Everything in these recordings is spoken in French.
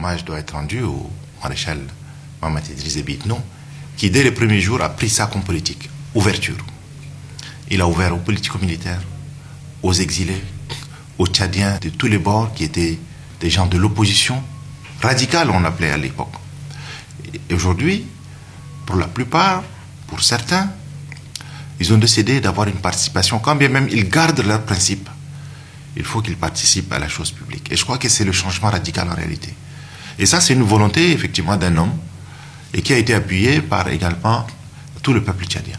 hommage doit être rendu au maréchal Mohamed Idriss Déby Itno, qui dès les premiers jours a pris ça comme politique. Ouverture. Il a ouvert aux politico-militaires, aux exilés, aux Tchadiens de tous les bords qui étaient des gens de l'opposition radicale, on appelait à l'époque. Et aujourd'hui, pour la plupart, pour certains, ils ont décidé d'avoir une participation, quand bien même ils gardent leurs principes. Il faut qu'ils participent à la chose publique. Et je crois que c'est le changement radical en réalité. Et ça, c'est une volonté, effectivement, d'un homme, et qui a été appuyée par également tout le peuple tchadien.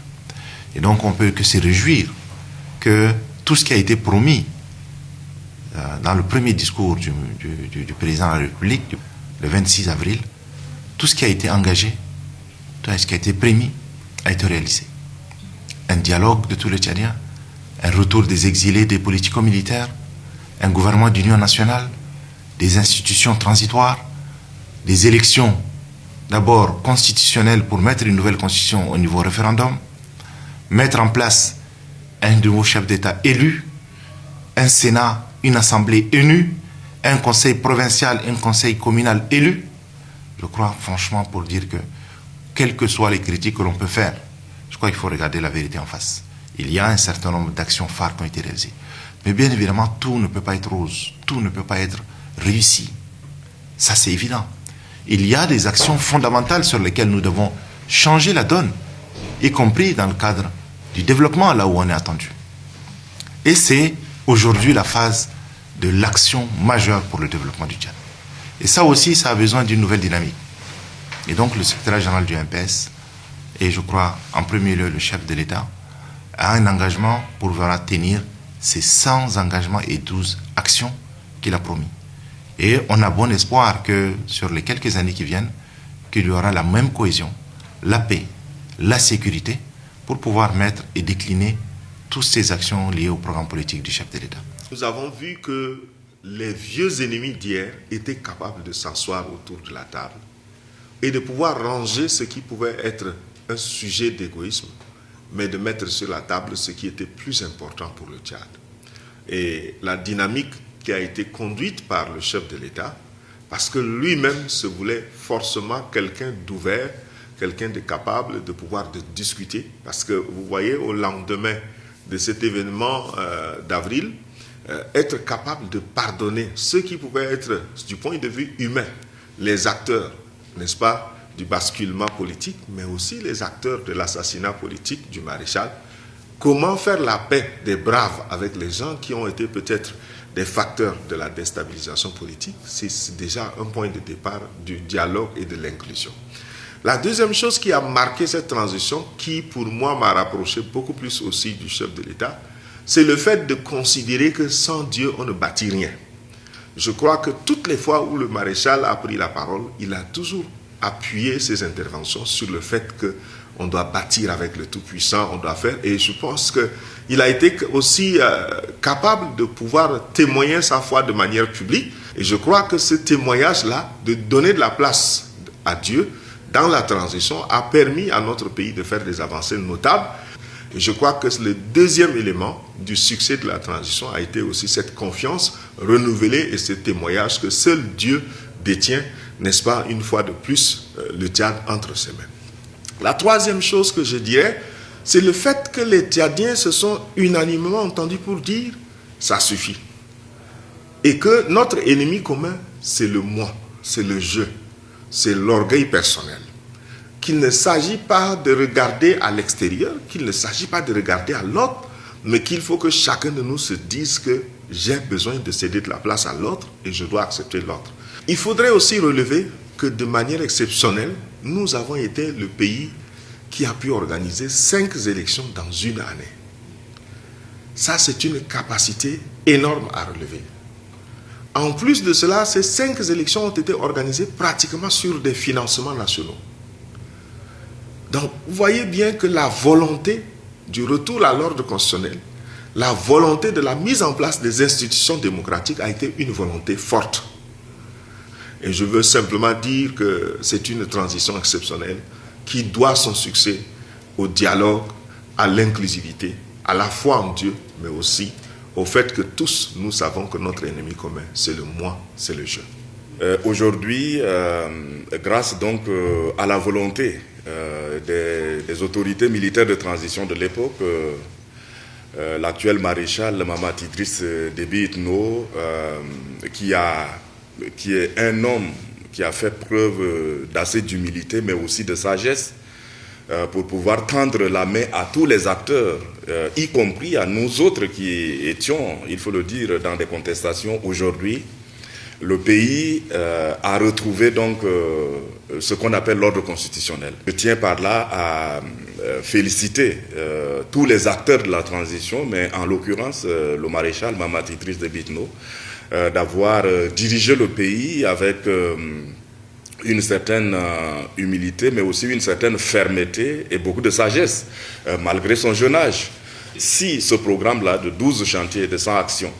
Et donc, on peut que se réjouir que tout ce qui a été promis dans le premier discours du président de la République, le 26 avril, tout ce qui a été engagé, tout ce qui a été promis, a été réalisé. Un dialogue de tous les Tchadiens, un retour des exilés, des politico-militaires, un gouvernement d'union nationale, des institutions transitoires, des élections d'abord constitutionnelles pour mettre une nouvelle constitution au niveau référendum, mettre en place un nouveau chef d'État élu, un Sénat, une assemblée élue, un conseil provincial, un conseil communal élu. Je crois franchement pour dire que, quelles que soient les critiques que l'on peut faire, je crois qu'il faut regarder la vérité en face. Il y a un certain nombre d'actions phares qui ont été réalisées. Mais bien évidemment, tout ne peut pas être rose, tout ne peut pas être réussi. Ça, c'est évident. Il y a des actions fondamentales sur lesquelles nous devons changer la donne, y compris dans le cadre du développement, là où on est attendu. Et c'est aujourd'hui la phase de l'action majeure pour le développement du Tchad. Et ça aussi, ça a besoin d'une nouvelle dynamique. Et donc, le secrétaire général du MPS, et je crois en premier lieu le chef de l'État, a un engagement pour pouvoir tenir ces 100 engagements et 12 actions qu'il a promis. Et on a bon espoir que sur les quelques années qui viennent, qu'il y aura la même cohésion, la paix, la sécurité, pour pouvoir mettre et décliner toutes ces actions liées au programme politique du chef de l'État. Nous avons vu que les vieux ennemis d'hier étaient capables de s'asseoir autour de la table et de pouvoir ranger ce qui pouvait être un sujet d'égoïsme, mais de mettre sur la table ce qui était plus important pour le Tchad. Et la dynamique qui a été conduite par le chef de l'État, parce que lui-même se voulait forcément quelqu'un d'ouvert, quelqu'un de capable de pouvoir discuter, parce que vous voyez, au lendemain de cet événement d'avril, être capable de pardonner ceux qui pouvaient être, du point de vue humain, les acteurs, n'est-ce pas, du basculement politique, mais aussi les acteurs de l'assassinat politique du maréchal. Comment faire la paix des braves avec les gens qui ont été peut-être des facteurs de la déstabilisation politique? C'est déjà un point de départ du dialogue et de l'inclusion. La deuxième chose qui a marqué cette transition, qui pour moi m'a rapproché beaucoup plus aussi du chef de l'État, c'est le fait de considérer que sans Dieu, on ne bâtit rien. Je crois que toutes les fois où le maréchal a pris la parole, il a toujours appuyé ses interventions sur le fait qu'on doit bâtir avec le Tout-Puissant, on doit faire, et je pense qu'il a été aussi capable de pouvoir témoigner sa foi de manière publique, et je crois que ce témoignage-là, de donner de la place à Dieu dans la transition, a permis à notre pays de faire des avancées notables. Et je crois que le deuxième élément du succès de la transition a été aussi cette confiance renouvelée et ce témoignage que seul Dieu détient, n'est-ce pas, une fois de plus, le Tchad entre ses mains. La troisième chose que je dirais, c'est le fait que les Tchadiens se sont unanimement entendus pour dire « ça suffit ». Et que notre ennemi commun, c'est le moi, c'est le je, c'est l'orgueil personnel. Qu'il ne s'agit pas de regarder à l'extérieur, qu'il ne s'agit pas de regarder à l'autre, mais qu'il faut que chacun de nous se dise que j'ai besoin de céder de la place à l'autre et je dois accepter l'autre. Il faudrait aussi relever que de manière exceptionnelle, nous avons été le pays qui a pu organiser 5 élections dans une année. Ça, c'est une capacité énorme à relever. En plus de cela, ces 5 élections ont été organisées pratiquement sur des financements nationaux. Donc, vous voyez bien que la volonté du retour à l'ordre constitutionnel, la volonté de la mise en place des institutions démocratiques a été une volonté forte. Et je veux simplement dire que c'est une transition exceptionnelle qui doit son succès au dialogue, à l'inclusivité, à la foi en Dieu, mais aussi au fait que tous nous savons que notre ennemi commun, c'est le moi, c'est le je. Aujourd'hui, grâce donc à la volonté des autorités militaires de transition de l'époque, l'actuel maréchal Mahamat Idriss Déby Itno, qui est un homme qui a fait preuve d'assez d'humilité, mais aussi de sagesse, pour pouvoir tendre la main à tous les acteurs, y compris à nous autres qui étions, il faut le dire, dans des contestations aujourd'hui. Le pays a retrouvé donc ce qu'on appelle l'ordre constitutionnel. Je tiens par là à féliciter tous les acteurs de la transition, mais en l'occurrence le maréchal Mahamat Idriss Déby Itno, d'avoir dirigé le pays avec une certaine humilité, mais aussi une certaine fermeté et beaucoup de sagesse, malgré son jeune âge. Si ce programme-là de 12 chantiers, de 100 actions,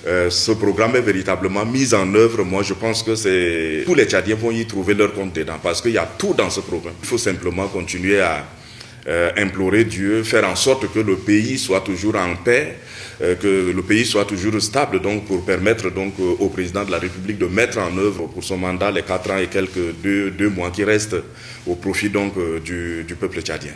ce programme est véritablement mis en œuvre, moi je pense que tous les Tchadiens vont y trouver leur compte dedans, parce qu'il y a tout dans ce programme. Il faut simplement continuer à implorer Dieu, faire en sorte que le pays soit toujours en paix, que le pays soit toujours stable, donc pour permettre donc au président de la République de mettre en œuvre pour son mandat les 4 ans et quelques 2 mois qui restent au profit donc du peuple tchadien.